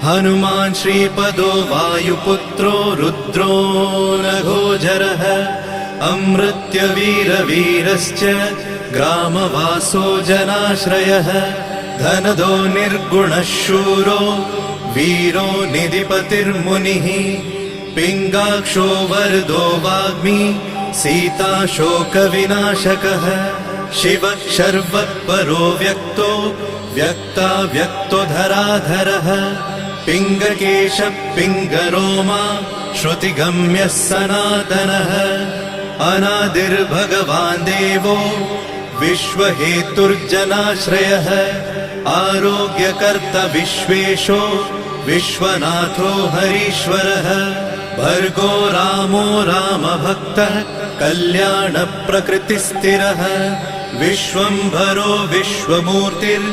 हनुमान् श्रीपदो वायुपुत्रो रुद्रो नघोजरः अमृत्यवीरवीरश्च ग्रामवासो जनाश्रयः धनदो निर्गुणः शूरो वीरो निधिपतिर्मुनिः पिङ्गाक्षो वरदो वाग्मी सीताशोकविनाशकः शिवः शर्वत्परो व्यक्तो व्यक्तो धराधरः पिङ्गकेशः पिङ्गरोमा श्रुतिगम्यः सनातनः अनादिर्भगवान् देवो विश्वहेतुर्जनाश्रयः आरोग्यकर्ता विश्वेशो विश्वनाथो हरीश्वरः भर्गो रामो रामभक्तः कल्याणप्रकृतिस्थिरः विश्वम्भरो विश्वमूर्तिर्